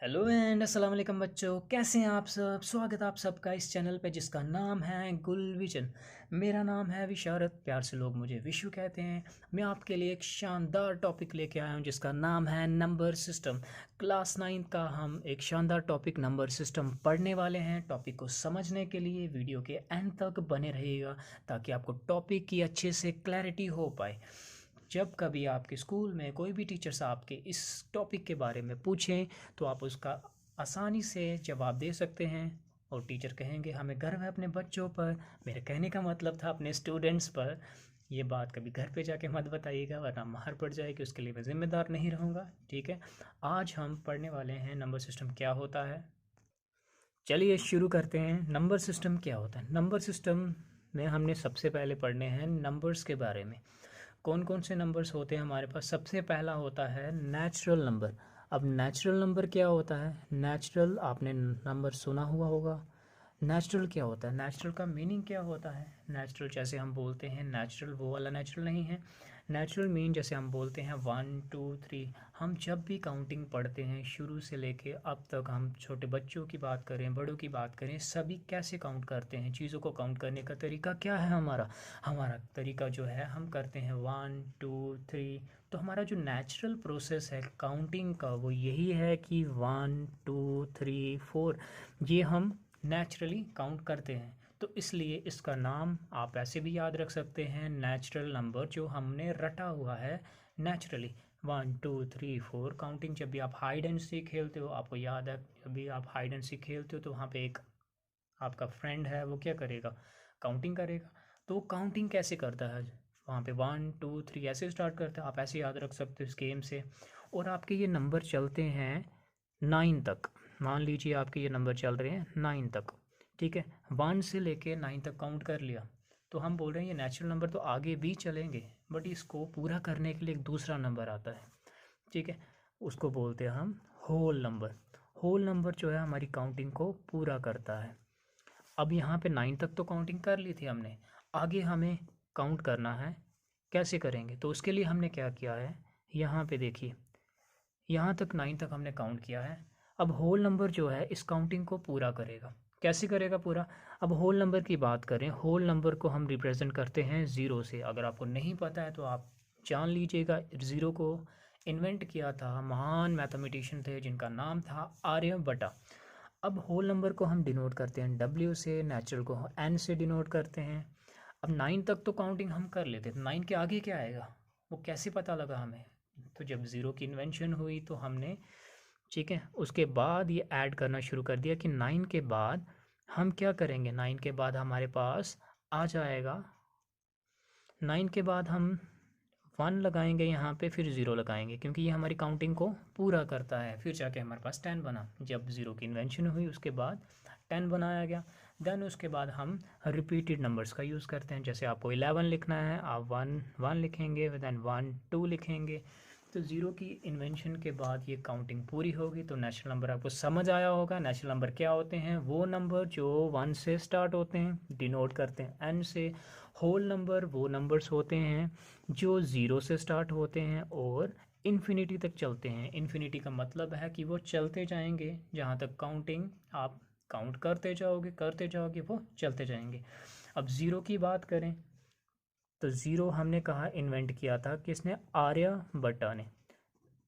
Hello and अस्सलाम वालेकुम बच्चों, कैसे हैं आप सब। स्वागत है आप सबका इस चैनल पे जिसका नाम है गुलविजन। मेरा नाम है विशारत, प्यार से लोग मुझे विशु कहते हैं। मैं आपके लिए एक शानदार टॉपिक लेके आया हूँ जिसका नाम है नंबर सिस्टम। क्लास 9 का हम एक शानदार टॉपिक नंबर सिस्टम पढ़ने वाले हैं। टॉपिक को समझने के लिए वीडियो के एंड तक बने रहिएगा ताकि आपको टॉपिक की अच्छे से क्लैरिटी हो पाए। जब कभी आपके स्कूल में कोई भी टीचर्स आपके इस टॉपिक के बारे में पूछें तो आप उसका आसानी से जवाब दे सकते हैं और टीचर कहेंगे हमें गर्व है अपने बच्चों पर। मेरे कहने का मतलब था अपने स्टूडेंट्स पर। ये बात कभी घर पे जाके मत बताइएगा वरना मार पड़ जाएगी, उसके लिए मैं ज़िम्मेदार नहीं रहूँगा। ठीक है, आज हम पढ़ने वाले हैं नंबर सिस्टम क्या होता है। चलिए शुरू करते हैं। नंबर सिस्टम क्या होता है। नंबर सिस्टम में हमने सबसे पहले पढ़ने हैं नंबर्स के बारे में। कौन कौन से नंबर्स होते हैं हमारे पास। सबसे पहला होता है नेचुरल नंबर। अब नेचुरल नंबर क्या होता है। नेचुरल आपने नंबर सुना हुआ होगा। नेचुरल क्या होता है, नेचुरल का मीनिंग क्या होता है। नेचुरल जैसे हम बोलते हैं नेचुरल वो वाला नेचुरल नहीं है। नेचुरल मीन जैसे हम बोलते हैं 1 2 3। हम जब भी काउंटिंग पढ़ते हैं शुरू से लेके अब तक, हम छोटे बच्चों की बात करें बड़ों की बात करें, सभी कैसे काउंट करते हैं। चीज़ों को काउंट करने का तरीका क्या है हमारा। हमारा तरीका जो है हम करते हैं 1 2 3। तो हमारा जो नेचुरल प्रोसेस है काउंटिंग का वो यही है कि 1 2 3 4 ये हम नेचुरली काउंट करते हैं। तो इसलिए इसका नाम आप ऐसे भी याद रख सकते हैं नेचुरल नंबर जो हमने रटा हुआ है नेचुरली। 1 2 3 4 काउंटिंग। जब भी आप हाइड एंड सीक खेलते हो आपको याद है, जब भी आप हाइड एंड सीक खेलते हो तो वहाँ पे एक आपका फ्रेंड है वो क्या करेगा, काउंटिंग करेगा। तो वो काउंटिंग कैसे करता है, वहाँ पे 1 2 3 ऐसे स्टार्ट करता है। आप ऐसे याद रख सकते हो इस गेम से। और आपके ये नंबर चलते हैं 9 तक। मान लीजिए आपके ये नंबर चल रहे हैं 9 तक। ठीक है, 1 से लेके 9 तक काउंट कर लिया तो हम बोल रहे हैं ये नेचुरल नंबर तो आगे भी चलेंगे, बट इसको पूरा करने के लिए एक दूसरा नंबर आता है। ठीक है, उसको बोलते हैं हम होल नंबर। होल नंबर जो है हमारी काउंटिंग को पूरा करता है। अब यहाँ पे 9 तक तो काउंटिंग कर ली थी हमने, आगे हमें काउंट करना है। कैसे करेंगे, तो उसके लिए हमने क्या किया है, यहाँ पे देखिए यहाँ तक 9 तक हमने काउंट किया है। अब होल नंबर जो है इस काउंटिंग को पूरा करेगा। कैसे करेगा पूरा। अब होल नंबर की बात करें, होल नंबर को हम रिप्रेजेंट करते हैं ज़ीरो से। अगर आपको नहीं पता है तो आप जान लीजिएगा। ज़ीरो को इन्वेंट किया था महान मैथमेटिशियन थे जिनका नाम था आर्यभट्ट। अब होल नंबर को हम डिनोट करते हैं डब्ल्यू से, नेचुरल को एन से डिनोट करते हैं। अब 9 तक तो काउंटिंग हम कर लेते थे, 9 के आगे क्या आएगा वो कैसे पता लगा हमें। तो जब ज़ीरो की इन्वेंशन हुई तो हमने, ठीक है, उसके बाद ये ऐड करना शुरू कर दिया कि 9 के बाद हम क्या करेंगे। 9 के बाद हमारे पास आ जाएगा, 9 के बाद हम 1 लगाएंगे यहाँ पे, फिर ज़ीरो लगाएंगे क्योंकि ये हमारी काउंटिंग को पूरा करता है। फिर जाके हमारे पास 10 बना। जब ज़ीरो की इन्वेंशन हुई उसके बाद 10 बनाया गया। देन उसके बाद हम रिपीटेड नंबर्स का यूज़ करते हैं। जैसे आपको 11 लिखना है आप 1 1 लिखेंगे, देन 1 2 लिखेंगे। तो ज़ीरो की इन्वेंशन के बाद ये काउंटिंग पूरी होगी। तो नेचुरल नंबर आपको समझ आया होगा। नेचुरल नंबर क्या होते हैं, वो नंबर जो 1 से स्टार्ट होते हैं, डिनोट करते हैं एन से। होल नंबर वो नंबर्स होते हैं जो ज़ीरो से स्टार्ट होते हैं और इन्फिनिटी तक चलते हैं। इन्फिनिटी का मतलब है कि वो चलते जाएंगे, जहाँ तक काउंटिंग आप काउंट करते जाओगे वो चलते जाएंगे। अब ज़ीरो की बात करें तो ज़ीरो हमने कहा इन्वेंट किया था किसने, आर्यभट्ट ने।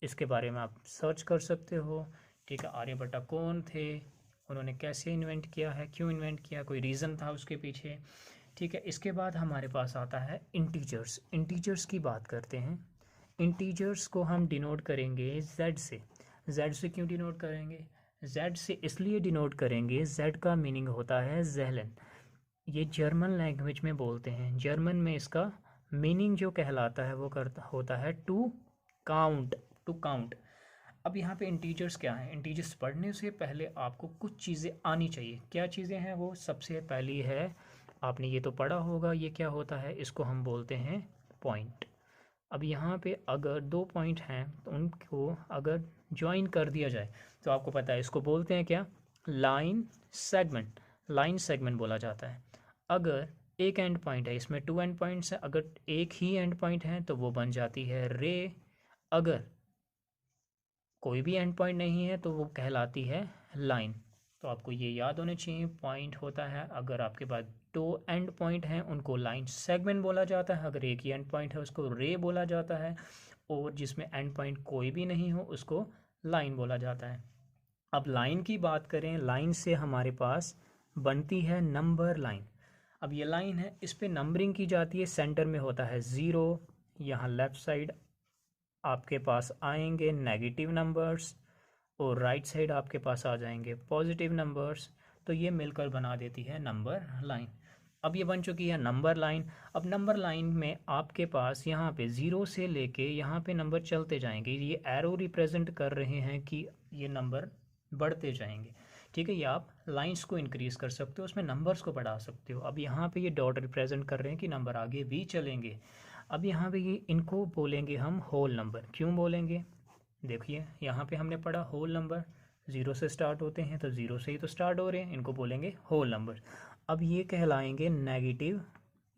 इसके बारे में आप सर्च कर सकते हो। ठीक है, आर्यभट्ट कौन थे, उन्होंने कैसे इन्वेंट किया है, क्यों इन्वेंट किया, कोई रीज़न था उसके पीछे। ठीक है, इसके बाद हमारे पास आता है इंटीजर्स। इंटीजर्स की बात करते हैं। इंटीजर्स को हम डिनोट करेंगे जेड से। जेड से क्यों डिनोट करेंगे, जेड से इसलिए डिनोट करेंगे, जेड का मीनिंग होता है ज़ेहलन। ये जर्मन लैंग्वेज में बोलते हैं। जर्मन में इसका मीनिंग जो कहलाता है वो करता होता है टू काउंट। To count. अब यहाँ पे इंटीजर्स क्या हैं, इंटीजर्स पढ़ने से पहले आपको कुछ चीज़ें आनी चाहिए। क्या चीज़ें हैं वो, सबसे पहली है, आपने ये तो पढ़ा होगा, ये क्या होता है, इसको हम बोलते हैं पॉइंट। अब यहाँ पे अगर दो पॉइंट हैं तो उनको अगर ज्वाइन कर दिया जाए तो आपको पता है इसको बोलते हैं क्या, लाइन सेगमेंट। लाइन सेगमेंट बोला जाता है। अगर एक एंड पॉइंट है, इसमें 2 एंड पॉइंट्स हैं, अगर एक ही एंड पॉइंट है तो वो बन जाती है रे। अगर कोई भी एंड पॉइंट नहीं है तो वो कहलाती है लाइन। तो आपको ये याद होने चाहिए, पॉइंट होता है अगर आपके पास दो एंड पॉइंट हैं उनको लाइन सेगमेंट बोला जाता है, अगर एक ही एंड पॉइंट है उसको रे बोला जाता है, और जिसमें एंड पॉइंट कोई भी नहीं हो उसको लाइन बोला जाता है। अब लाइन की बात करें, लाइन से हमारे पास बनती है नंबर लाइन। अब ये लाइन है, इस पे नंबरिंग की जाती है, सेंटर में होता है ज़ीरो, यहाँ लेफ़्ट साइड आपके पास आएंगे नेगेटिव नंबर्स और राइट साइड आपके पास आ जाएंगे पॉजिटिव नंबर्स। तो ये मिलकर बना देती है नंबर लाइन। अब ये बन चुकी है नंबर लाइन। अब नंबर लाइन में आपके पास यहाँ पे ज़ीरो से लेके यहाँ पे नंबर चलते जाएंगे, ये एरो रिप्रेजेंट कर रहे हैं कि ये नंबर बढ़ते जाएंगे। ठीक है, ये आप लाइंस को इंक्रीज़ कर सकते हो, उसमें नंबर्स को बढ़ा सकते हो। अब यहाँ पे ये डॉट रिप्रेजेंट कर रहे हैं कि नंबर आगे भी चलेंगे। अब यहाँ पे ये इनको बोलेंगे हम होल नंबर। क्यों बोलेंगे, देखिए यहाँ पे हमने पढ़ा होल नंबर ज़ीरो से स्टार्ट होते हैं, तो ज़ीरो से ही तो स्टार्ट हो रहे हैं, इनको बोलेंगे होल नंबर। अब ये कहलाएंगे नेगेटिव,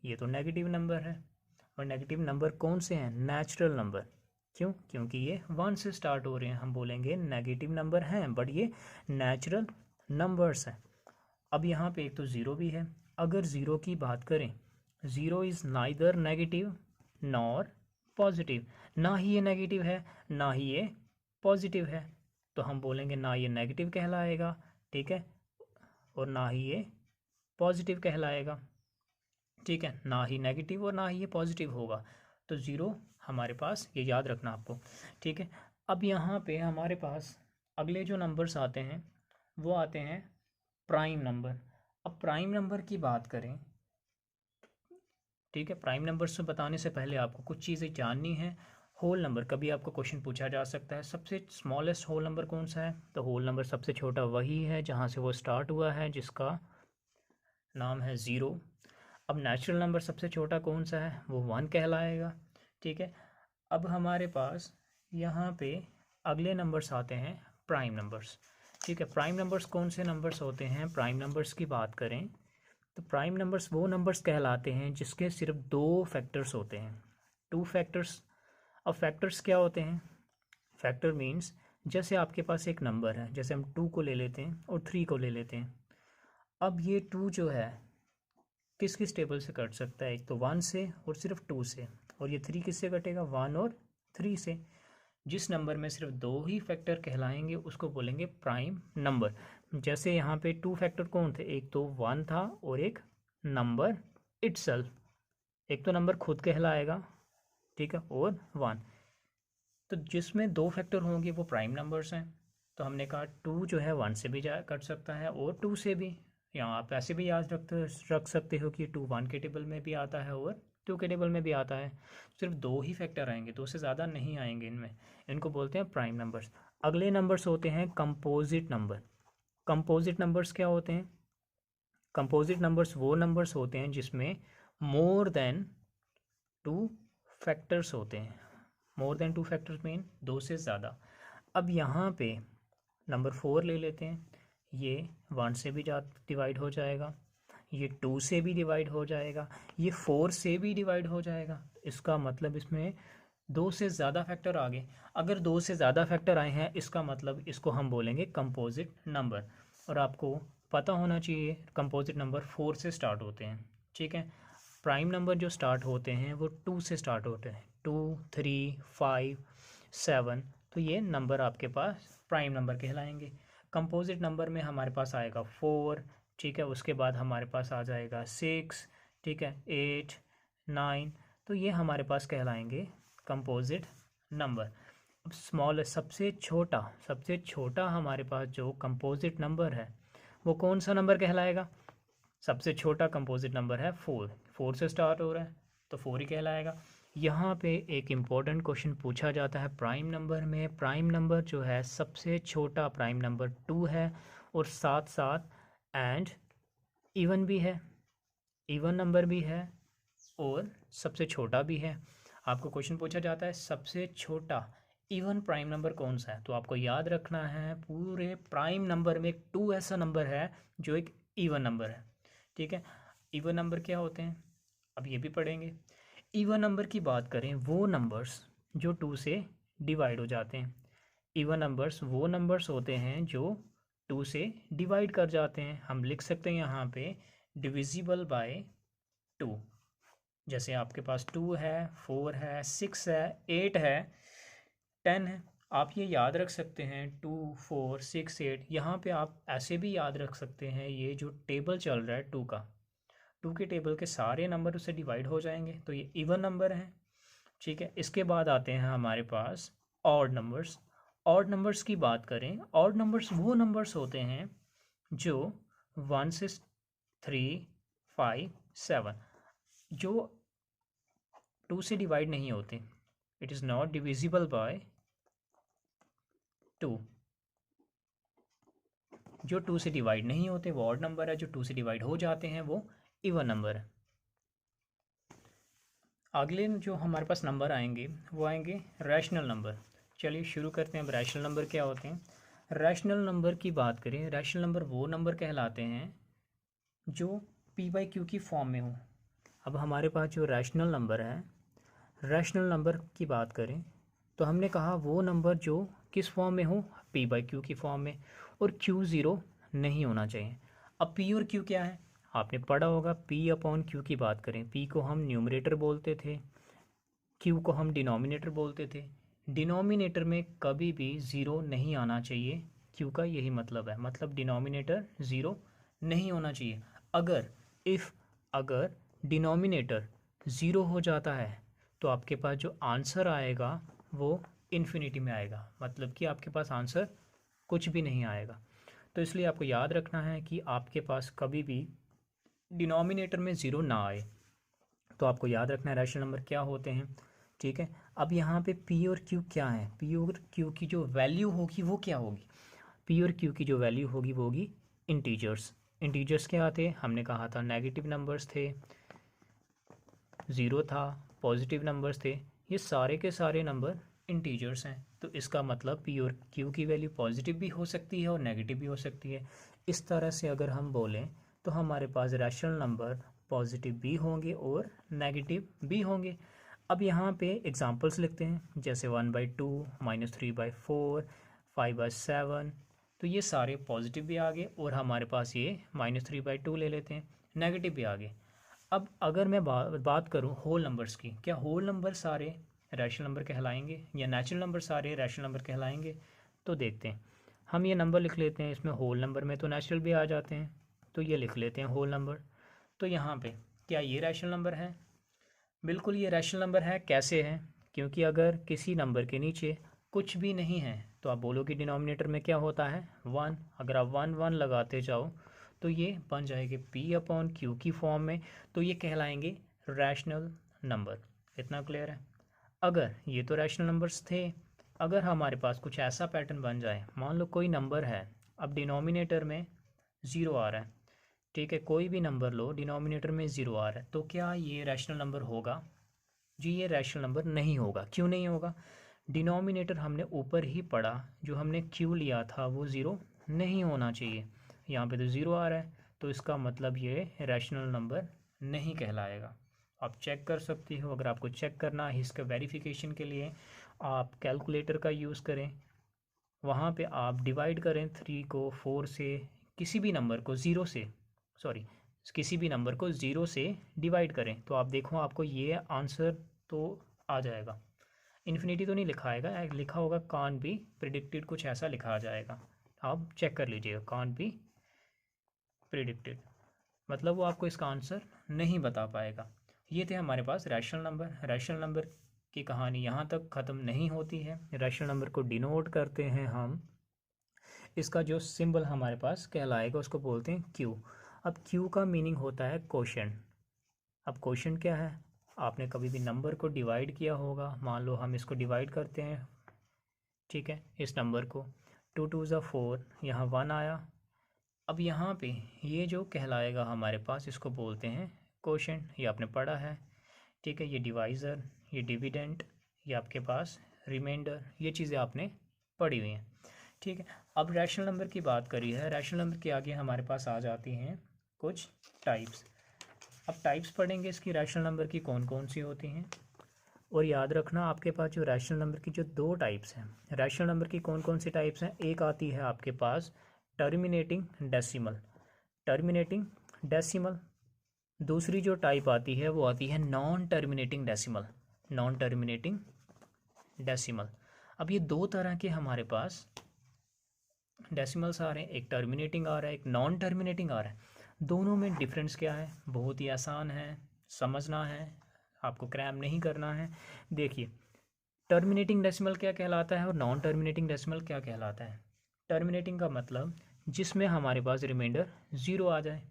ये तो नेगेटिव नंबर है, और नेगेटिव नंबर कौन से हैं, नेचुरल नंबर। क्यों, क्योंकि ये वन से स्टार्ट हो रहे हैं, हम बोलेंगे नेगेटिव नंबर हैं बट ये नेचुरल नंबर्स हैं। अब यहाँ पे एक तो ज़ीरो भी है, अगर ज़ीरो की बात करें, zero is neither negative nor positive, ना ही ये नेगेटिव है ना ही ये पॉजिटिव है, तो हम बोलेंगे ना ये नेगेटिव कहलाएगा, ठीक है, और ना ही ये पॉजिटिव कहलाएगा। ठीक है, ना ही नेगेटिव और ना ही ये पॉजिटिव होगा, तो ज़ीरो हमारे पास, ये याद रखना आपको। ठीक है, अब यहाँ पे हमारे पास अगले जो नंबर्स आते हैं वो आते हैं प्राइम नंबर। अब प्राइम नंबर की बात करें, ठीक है, प्राइम नंबर से बताने से पहले आपको कुछ चीज़ें जाननी है। होल नंबर, कभी आपको क्वेश्चन पूछा जा सकता है सबसे स्मॉलेस्ट होल नंबर कौन सा है, तो होल नंबर सबसे छोटा वही है जहाँ से वो स्टार्ट हुआ है, जिसका नाम है ज़ीरो। अब नेचुरल नंबर सबसे छोटा कौन सा है, वो वन कहलाएगा। ठीक है, अब हमारे पास यहाँ पे अगले नंबर्स आते हैं प्राइम नंबर्स। ठीक है, प्राइम नंबर्स कौन से नंबर्स होते हैं, प्राइम नंबर्स की बात करें तो प्राइम नंबर्स वो नंबर्स कहलाते हैं जिसके सिर्फ दो फैक्टर्स होते हैं, टू फैक्टर्स। अब फैक्टर्स क्या होते हैं, फैक्टर मीन्स जैसे आपके पास एक नंबर है, जैसे हम टू को ले लेते हैं और थ्री को ले लेते हैं। अब ये टू जो है किस किस टेबल से कट सकता है, एक तो वन से और सिर्फ टू से, और ये थ्री किससे कटेगा, वन और थ्री से। जिस नंबर में सिर्फ दो ही फैक्टर कहलाएंगे उसको बोलेंगे प्राइम नंबर। जैसे यहाँ पे टू फैक्टर कौन थे, एक तो वन था और एक नंबर इटसेल्फ, एक तो नंबर खुद कहलाएगा, ठीक है, और वन। तो जिसमें दो फैक्टर होंगे वो प्राइम नंबर्स हैं। तो हमने कहा टू जो है वन से भी जा कट सकता है और टू से भी। यहाँ आप ऐसे भी याद रख सकते हो कि टू वन के टेबल में भी आता है और टू के टेबल में भी आता है। सिर्फ दो ही फैक्टर आएंगे, दो से ज़्यादा नहीं आएंगे इनमें, इनको बोलते हैं प्राइम नंबर्स। अगले नंबर्स होते हैं कंपोजिट नंबर। कंपोजिट नंबर्स क्या होते हैं, कंपोजिट नंबर्स वो नंबर्स होते हैं जिसमें मोर देन टू फैक्टर्स होते हैं। More than two factors mean दो से ज़्यादा। अब यहाँ पे नंबर फोर ले लेते हैं, ये वन से भी डिवाइड हो जाएगा, ये टू से भी डिवाइड हो जाएगा, ये फोर से भी डिवाइड हो जाएगा। इसका मतलब इसमें दो से ज़्यादा फैक्टर आ गए। अगर दो से ज़्यादा फैक्टर आए हैं इसका मतलब इसको हम बोलेंगे कंपोजिट नंबर। और आपको पता होना चाहिए कंपोजिट नंबर फोर से स्टार्ट होते हैं। ठीक है, प्राइम नंबर जो स्टार्ट होते हैं वो टू से स्टार्ट होते हैं, टू, थ्री, फाइव, सेवन, तो ये नंबर आपके पास प्राइम नंबर कहलाएंगे। कंपोजिट नंबर में हमारे पास आएगा फोर, ठीक है, उसके बाद हमारे पास आ जाएगा सिक्स, ठीक है, एट, नाइन, तो ये हमारे पास कहलाएंगे कंपोजिट नंबर। अब स्मॉल सबसे छोटा हमारे पास जो कंपोजिट नंबर है वो कौन सा नंबर कहलाएगा, सबसे छोटा कंपोजिट नंबर है फोर, फोर से स्टार्ट हो रहा है तो फोर ही कहलाएगा। यहाँ पे एक इम्पॉर्टेंट क्वेश्चन पूछा जाता है प्राइम नंबर में, प्राइम नंबर जो है सबसे छोटा प्राइम नंबर टू है और साथ साथ एंड इवन भी है, इवन नंबर भी है और सबसे छोटा भी है। आपको क्वेश्चन पूछा जाता है सबसे छोटा इवन प्राइम नंबर कौन सा है, तो आपको याद रखना है पूरे प्राइम नंबर में टू ऐसा नंबर है जो एक इवन नंबर है। ठीक है, इवन नंबर क्या होते हैं अब ये भी पढ़ेंगे। इवन नंबर की बात करें वो नंबर्स जो टू से डिवाइड हो जाते हैं। इवन नंबर्स वो नंबर्स होते हैं जो 2 से डिवाइड कर जाते हैं। हम लिख सकते हैं यहाँ पे डिविजिबल बाय 2। जैसे आपके पास 2 है, 4 है, 6 है, 8 है, 10 है। आप ये याद रख सकते हैं 2, 4, 6, 8। यहाँ पे आप ऐसे भी याद रख सकते हैं, ये जो टेबल चल रहा है 2 का, 2 के टेबल के सारे नंबर उससे डिवाइड हो जाएंगे, तो ये इवन नंबर है। ठीक है, इसके बाद आते हैं हमारे पास ऑड नंबर्स। ऑड नंबर्स की बात करें, ऑड नंबर्स वो नंबर्स होते हैं जो 1 से 3, 5, 7 जो 2 से डिवाइड नहीं होते। It is not divisible by 2। जो 2 से डिवाइड नहीं होते वो ऑड नंबर है, जो 2 से डिवाइड हो जाते हैं वो इवन नंबर है। अगले जो हमारे पास नंबर आएंगे वो आएंगे रैशनल नंबर। चलिए शुरू करते हैं। अब रैशनल नंबर क्या होते हैं? रैशनल नंबर की बात करें, रैशनल नंबर वो नंबर कहलाते हैं जो पी बाई क्यू की फॉर्म में हो। अब हमारे पास जो रैशनल नंबर है, रैशनल नंबर की बात करें तो हमने कहा वो नंबर जो किस फॉर्म में हो, पी बाई क्यू की फॉर्म में, और क्यू ज़ीरो नहीं होना चाहिए। अब पी और क्यू क्या है आपने पढ़ा होगा। पी अपॉन क्यू की बात करें, पी को हम न्यूमरेटर बोलते थे, क्यू को हम डिनोमिनेटर बोलते थे। डिनोमिनेटर में कभी भी ज़ीरो नहीं आना चाहिए, क्यू का यही मतलब है, मतलब डिनोमिनेटर ज़ीरो नहीं होना चाहिए। अगर डिनोमिनेटर ज़ीरो हो जाता है तो आपके पास जो आंसर आएगा वो इन्फिनिटी में आएगा, मतलब कि आपके पास आंसर कुछ भी नहीं आएगा। तो इसलिए आपको याद रखना है कि आपके पास कभी भी डिनोमिनेटर में ज़ीरो ना आए। तो आपको याद रखना है रैशनल नंबर क्या होते हैं। ठीक है, अब यहाँ पे पी और क्यू क्या है? पी और क्यू की जो वैल्यू होगी वो क्या होगी? पी और क्यू की जो वैल्यू होगी वो होगी इंटीजर्स। इंटीजर्स क्या आते हैं? हमने कहा था नेगेटिव नंबर्स थे, ज़ीरो था, पॉजिटिव नंबर्स थे, ये सारे के सारे नंबर इंटीजर्स हैं। तो इसका मतलब पी और क्यू की वैल्यू पॉजिटिव भी हो सकती है और नेगेटिव भी हो सकती है। इस तरह से अगर हम बोलें तो हमारे पास रैशनल नंबर पॉजिटिव भी होंगे और नेगेटिव भी होंगे। अब यहाँ पे एग्जांपल्स लिखते हैं, जैसे 1/2, -3/4, 5/7। तो ये सारे पॉजिटिव भी आ गए और हमारे पास ये -3/2 ले लेते हैं, नेगेटिव भी आ गए। अब अगर मैं बात करूँ होल नंबर्स की, क्या होल नंबर सारे रैशनल नंबर कहलाएंगे या नेचुरल नंबर सारे रैशनल नंबर कहलाएंगे? तो देखते हैं। हम ये नंबर लिख लेते हैं, इसमें होल नंबर में तो नेचुरल भी आ जाते हैं, तो ये लिख लेते हैं होल नंबर। तो यहाँ पे क्या ये रैशनल नंबर है? बिल्कुल ये रैशनल नंबर है। कैसे है? क्योंकि अगर किसी नंबर के नीचे कुछ भी नहीं है तो आप बोलोगे डिनोमिनेटर में क्या होता है? 1। अगर आप 1 1 लगाते जाओ तो ये बन जाएगी पी अपॉन क्यू की फॉर्म में, तो ये कहलाएंगे रैशनल नंबर। इतना क्लियर है? अगर ये तो रैशनल नंबर्स थे, अगर हमारे पास कुछ ऐसा पैटर्न बन जाए, मान लो कोई नंबर है, अब डिनोमिनेटर में ज़ीरो आ रहा है, ठीक है, कोई भी नंबर लो डिनोमिनेटर में ज़ीरो आ रहा है, तो क्या ये रैशनल नंबर होगा? जी ये रैशनल नंबर नहीं होगा। क्यों नहीं होगा? डिनोमिनेटर हमने ऊपर ही पढ़ा, जो हमने क्यू लिया था वो ज़ीरो नहीं होना चाहिए। यहाँ पे तो ज़ीरो आ रहा है, तो इसका मतलब ये रैशनल नंबर नहीं कहलाएगा। आप चेक कर सकते हो। अगर आपको चेक करना है इसका वेरिफिकेशन के लिए, आप कैलकुलेटर का यूज़ करें, वहाँ पे आप डिवाइड करें 3 को 4 से, किसी भी नंबर को ज़ीरो से, सॉरी, किसी भी नंबर को ज़ीरो से डिवाइड करें, तो आप देखो आपको ये आंसर तो आ जाएगा। इन्फिनिटी तो नहीं लिखा आएगा, लिखा होगा कान बी प्रिडिक्टेड, कुछ ऐसा लिखा आ जाएगा। आप चेक कर लीजिएगा, कान बी प्रिडिक्टेड, मतलब वो आपको इसका आंसर नहीं बता पाएगा। ये थे हमारे पास रैशनल नंबर। रैशनल नंबर की कहानी यहाँ तक ख़त्म नहीं होती है। रैशनल नंबर को डिनोट करते हैं हम, इसका जो सिंबल हमारे पास कहलाएगा उसको बोलते हैं क्यू। अब क्यू का मीनिंग होता है क्वोशंट। अब क्वोशंट क्या है? आपने कभी भी नंबर को डिवाइड किया होगा, मान लो हम इसको डिवाइड करते हैं, ठीक है, इस नंबर को, 2 2 ज़ा 4, यहाँ 1 आया। अब यहाँ पे ये जो कहलाएगा हमारे पास, इसको बोलते हैं क्वोशंट, ये आपने पढ़ा है, ठीक है। ये डिवाइज़र, ये डिविडेंट, ये आपके पास रिमाइंडर, ये चीज़ें आपने पढ़ी हुई हैं, ठीक है। अब रैशनल नंबर की बात करी है, रैशनल नंबर के आगे हमारे पास आ जाती हैं कुछ टाइप्स। अब टाइप्स पढ़ेंगे इसकी, रैशनल नंबर की कौन कौन सी होती हैं, और याद रखना आपके पास जो रैशनल नंबर की जो दो टाइप्स हैं, रैशनल नंबर की कौन कौन सी टाइप्स हैं, एक आती है आपके पास टर्मिनेटिंग डेसिमल, टर्मिनेटिंग डेसिमल। दूसरी जो टाइप आती है वो आती है non terminating decimal, non terminating decimal. अब ये दो तरह के हमारे पास डेसिमल्स आ रहे हैं, एक टर्मिनेटिंग आ रहा है, एक नॉन टर्मिनेटिंग आ रहा है। दोनों में डिफरेंस क्या है, बहुत ही आसान है, समझना है, आपको क्रैम नहीं करना है। देखिए टर्मिनेटिंग डेसिमल क्या कहलाता है और नॉन टर्मिनेटिंग डेसिमल क्या कहलाता है। टर्मिनेटिंग का मतलब जिसमें हमारे पास रिमाइंडर ज़ीरो आ जाए।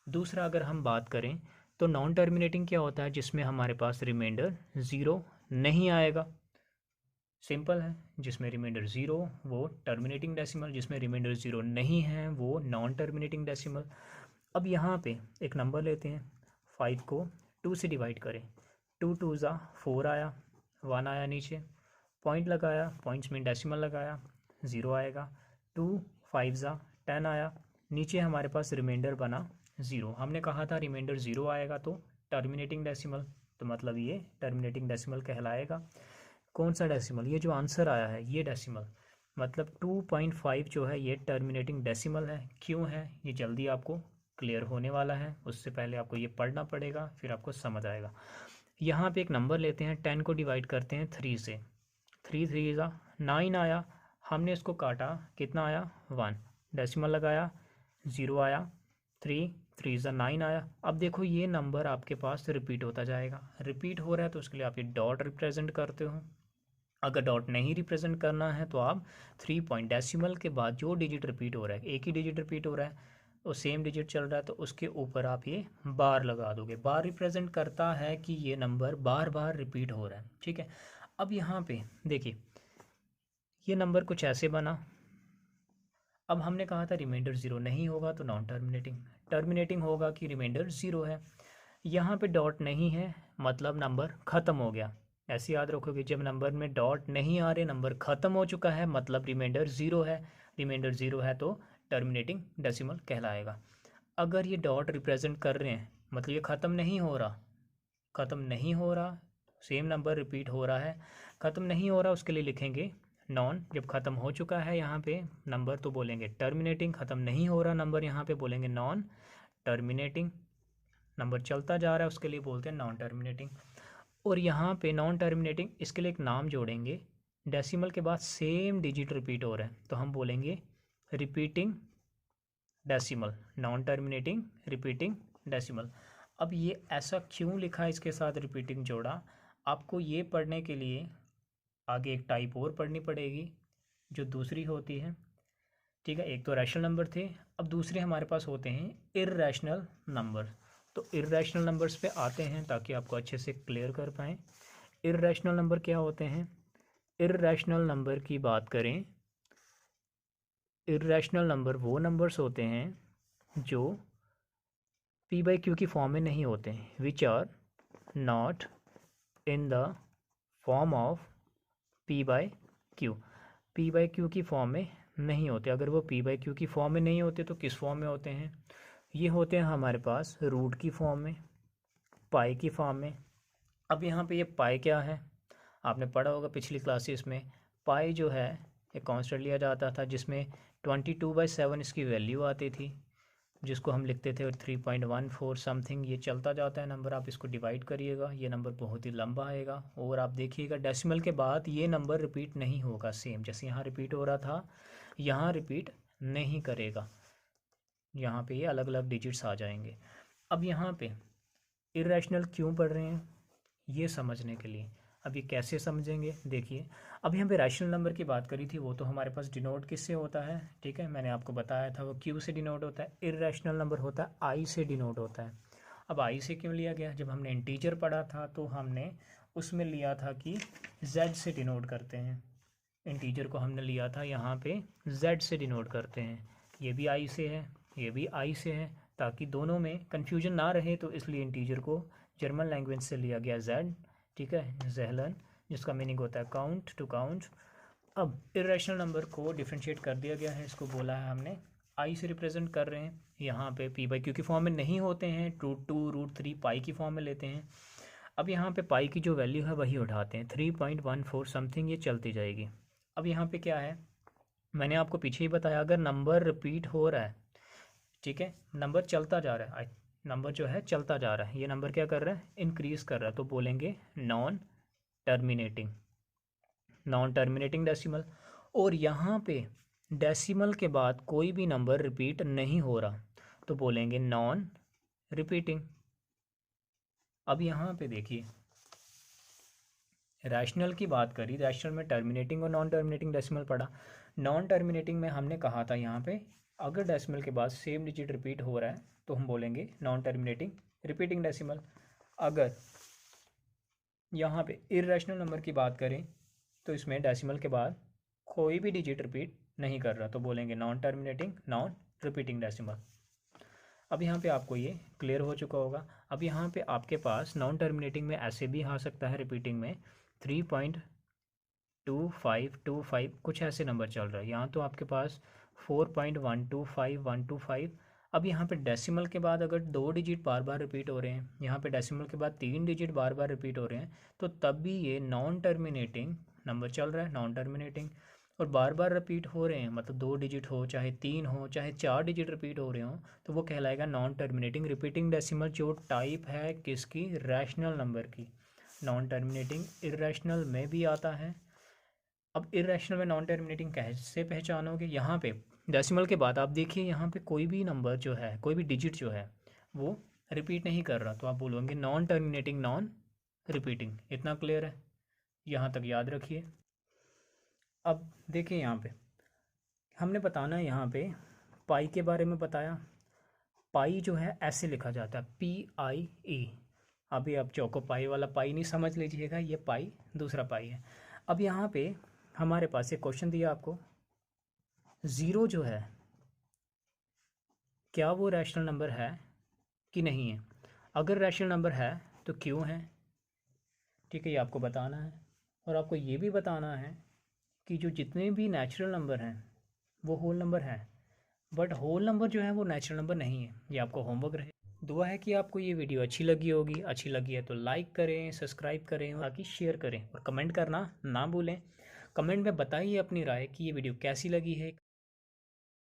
दूसरा अगर हम बात करें तो नॉन टर्मिनेटिंग क्या होता है, जिसमें हमारे पास रिमाइंडर ज़ीरो नहीं आएगा। सिंपल है, जिसमें रिमाइंडर ज़ीरो वो टर्मिनेटिंग डेसिमल, जिसमें रिमाइंडर ज़ीरो नहीं है वो नॉन टर्मिनेटिंग डेसिमल। अब यहाँ पे एक नंबर लेते हैं, 5 को 2 से डिवाइड करें, 2 2 ज़ा 4 आया, 1 आया नीचे, पॉइंट लगाया, पॉइंट्स में डेसिमल लगाया, 0 आएगा। 2 5 ज़ा 10 आया, नीचे हमारे पास रिमाइंडर बना 0। हमने कहा था रिमाइंडर 0 आएगा तो टर्मिनेटिंग डेसिमल, तो मतलब ये टर्मिनेटिंग डेसिमल कहलाएगा। कौन सा डेसिमल, ये जो आंसर आया है ये डेसिमल, मतलब 2.5 जो है ये टर्मिनेटिंग डेसिमल है। क्यों है ये जल्दी आपको क्लियर होने वाला है, उससे पहले आपको ये पढ़ना पड़ेगा, फिर आपको समझ आएगा। यहाँ पे एक नंबर लेते हैं, 10 को डिवाइड करते हैं 3 से, 3 3 ज़ा 9 आया, हमने इसको काटा, कितना आया 1, डेसिमल लगाया 0 आया, 3 3 ज़ा 9 आया। अब देखो ये नंबर आपके पास रिपीट होता जाएगा, रिपीट हो रहा है तो उसके लिए आप ये डॉट रिप्रेजेंट करते हो। अगर डॉट नहीं रिप्रेजेंट करना है तो आप 3 पॉइंट डेसिमल के बाद जो डिजिट रिपीट हो रहा है, एक ही डिजिट रिपीट हो रहा है और सेम डिजिट चल रहा है, तो उसके ऊपर आप ये बार लगा दोगे। बार रिप्रेजेंट करता है कि ये नंबर बार बार रिपीट हो रहा है, ठीक है। अब यहाँ पे देखिए ये नंबर कुछ ऐसे बना। अब हमने कहा था रिमाइंडर ज़ीरो नहीं होगा तो नॉन टर्मिनेटिंग, टर्मिनेटिंग होगा कि रिमाइंडर ज़ीरो है। यहाँ पे डॉट नहीं है मतलब नंबर ख़त्म हो गया। ऐसे याद रखोगे, जब नंबर में डॉट नहीं आ रहे, नंबर ख़त्म हो चुका है, मतलब रिमाइंडर ज़ीरो है। रिमाइंडर ज़ीरो है तो टर्मिनेटिंग डेसिमल कहलाएगा। अगर ये डॉट रिप्रेजेंट कर रहे हैं मतलब ये ख़त्म नहीं हो रहा, ख़त्म नहीं हो रहा, सेम नंबर रिपीट हो रहा है, ख़त्म नहीं हो रहा, उसके लिए लिखेंगे नॉन। जब ख़त्म हो चुका है यहाँ पे नंबर तो बोलेंगे टर्मिनेटिंग, ख़त्म नहीं हो रहा नंबर यहाँ पे बोलेंगे नॉन टर्मिनेटिंग, नंबर चलता जा रहा है उसके लिए बोलते हैं नॉन टर्मिनेटिंग। और यहाँ पे नॉन टर्मिनेटिंग इसके लिए एक नाम जोड़ेंगे, डेसिमल के बाद सेम डिजिट रिपीट हो रहा है तो हम बोलेंगे repeating decimal, non terminating repeating decimal. अब ये ऐसा क्यों लिखा है, इसके साथ रिपीटिंग जोड़ा, आपको ये पढ़ने के लिए आगे एक टाइप और पढ़नी पड़ेगी जो दूसरी होती है, ठीक है। एक तो रैशनल नंबर थे, अब दूसरे हमारे पास होते हैं इर्रेशनल नंबर। तो इर्रेशनल नंबर्स पे आते हैं ताकि आपको अच्छे से क्लियर कर पाएँ। इर्रेशनल नंबर क्या होते हैं, इर्रेशनल नंबर की बात करें, इर्रेशनल नंबर वो नंबर्स होते हैं जो पी बाई क्यू की फॉर्म में नहीं होते हैं, which are not in the form of P by Q, P by Q की फॉर्म में नहीं होते। अगर वो पी बाई क्यू की फॉर्म में नहीं होते तो किस फॉर्म में होते हैं, ये होते हैं हमारे पास रूट की फॉर्म में, पाई की फॉर्म में। अब यहाँ पे ये पाई क्या है, आपने पढ़ा होगा पिछली क्लासेस में, पाई जो है एक कांस्टेंट लिया जाता था जिसमें 22/7 इसकी वैल्यू आती थी, जिसको हम लिखते थे 3.14 समथिंग। ये चलता जाता है नंबर, आप इसको डिवाइड करिएगा, ये नंबर बहुत ही लंबा आएगा। और आप देखिएगा डेसिमल के बाद ये नंबर रिपीट नहीं होगा, सेम जैसे यहाँ रिपीट हो रहा था यहाँ रिपीट नहीं करेगा, यहाँ पे ये अलग अलग डिजिट्स आ जाएंगे। अब यहाँ पे इरेशनल क्यों पढ़ रहे हैं ये समझने के लिए, अब ये कैसे समझेंगे देखिए। अभी हम पे रैशनल नंबर की बात करी थी, वो तो हमारे पास डिनोट किससे होता है, ठीक है, मैंने आपको बताया था वो क्यू से डिनोट होता है। इरेशनल नंबर होता है आई से डिनोट होता है। अब आई से क्यों लिया गया, जब हमने इंटीजर पढ़ा था तो हमने उसमें लिया था कि जेड से डिनोट करते हैं, इंटीजर को हमने लिया था यहाँ पे जेड से डिनोट करते हैं। ये भी आई से है, ये भी आई से है, ताकि दोनों में कन्फ्यूजन ना रहे तो इसलिए इंटीजर को जर्मन लैंग्वेज से लिया गया जेड, ठीक है, ज़ेहलन, जिसका मीनिंग होता है काउंट, टू काउंट। अब इरेशनल नंबर को डिफ्रेंशिएट कर दिया गया है, इसको बोला है हमने आई से रिप्रेजेंट कर रहे हैं। यहाँ पे पी बाई क्यू की फॉर्म में नहीं होते हैं, रूट 2 रूट 3 पाई की फॉर्म में लेते हैं। अब यहाँ पे पाई की जो वैल्यू है वही उठाते हैं, 3.14 समथिंग, ये चलती जाएगी। अब यहाँ पे क्या है, मैंने आपको पीछे ही बताया, अगर नंबर रिपीट हो रहा है, ठीक है, नंबर चलता जा रहा है, नंबर जो है चलता जा रहा है, ये नंबर क्या कर रहा है, इंक्रीज़ कर रहा है, तो बोलेंगे non terminating, non terminating decimal. और यहाँ पे डेसिमल के बाद कोई भी नंबर रिपीट नहीं हो रहा, तो बोलेंगे नॉन रिपीटिंग। अब यहाँ पे देखिए, रैशनल की बात करी, रैशनल में टर्मिनेटिंग और नॉन टर्मिनेटिंग डेसिमल पढ़ा। नॉन टर्मिनेटिंग में हमने कहा था यहाँ पे अगर डेसिमल के बाद सेम डिजिट रिपीट हो रहा है तो हम बोलेंगे नॉन टर्मिनेटिंग रिपीटिंग डेसिमल। अगर यहाँ पे इर्रेशनल नंबर की बात करें तो इसमें डेसिमल के बाद कोई भी डिजिट रिपीट नहीं कर रहा, तो बोलेंगे non terminating non repeating decimal. अब यहाँ पे आपको ये क्लियर हो चुका होगा। अब यहाँ पे आपके पास नॉन टर्मिनेटिंग में ऐसे भी आ सकता है, रिपीटिंग में 3.2525 कुछ ऐसे नंबर चल रहा है। यहाँ तो आपके पास 4.125125। अब यहाँ पे डेसिमल के बाद अगर 2 डिजिट बार बार रिपीट हो रहे हैं, यहाँ पे डेसिमल के बाद 3 डिजिट बार बार रिपीट हो रहे हैं, तो तब भी ये नॉन टर्मिनेटिंग नंबर चल रहा है, नॉन टर्मिनेटिंग। और बार बार रिपीट हो रहे हैं, मतलब 2 डिजिट हो, चाहे 3 हो, चाहे 4 डिजिट रिपीट हो रहे हो, तो वो कहलाएगा नॉन टर्मिनेटिंग रिपीटिंग डेसिमल, जो टाइप है किसकी, रैशनल नंबर की। नॉन टर्मिनेटिंग इर्रेशनल में भी आता है। अब इर्रेशनल में नॉन टर्मिनेटिंग कैसे पहचानोगे, यहाँ पे डेसिमल के बाद आप देखिए यहाँ पे कोई भी नंबर जो है, कोई भी डिजिट जो है वो रिपीट नहीं कर रहा, तो आप बोलोगे नॉन टर्मिनेटिंग नॉन रिपीटिंग। इतना क्लियर है, यहाँ तक याद रखिए। अब देखिए यहाँ पे हमने बताना है, यहाँ पे पाई के बारे में बताया। पाई जो है ऐसे लिखा जाता है, PIE। अभी आप चौको पाई वाला पाई नहीं समझ लीजिएगा, ये पाई दूसरा पाई है। अब यहाँ पे हमारे पास एक क्वेश्चन दिया आपको, ज़ीरो जो है क्या वो रैशनल नंबर है कि नहीं है। अगर रैशनल नंबर है तो क्यों है, ठीक है, ये आपको बताना है। और आपको ये भी बताना है कि जो जितने भी नेचुरल नंबर हैं वो होल नंबर हैं, बट होल नंबर जो है वो नेचुरल नंबर नहीं है। ये आपको होमवर्क रहे। दुआ है कि आपको ये वीडियो अच्छी लगी होगी। अच्छी लगी है तो लाइक करें, सब्सक्राइब करें, बाकी शेयर करें और कमेंट करना ना भूलें। कमेंट में बताइए अपनी राय कि ये वीडियो कैसी लगी है।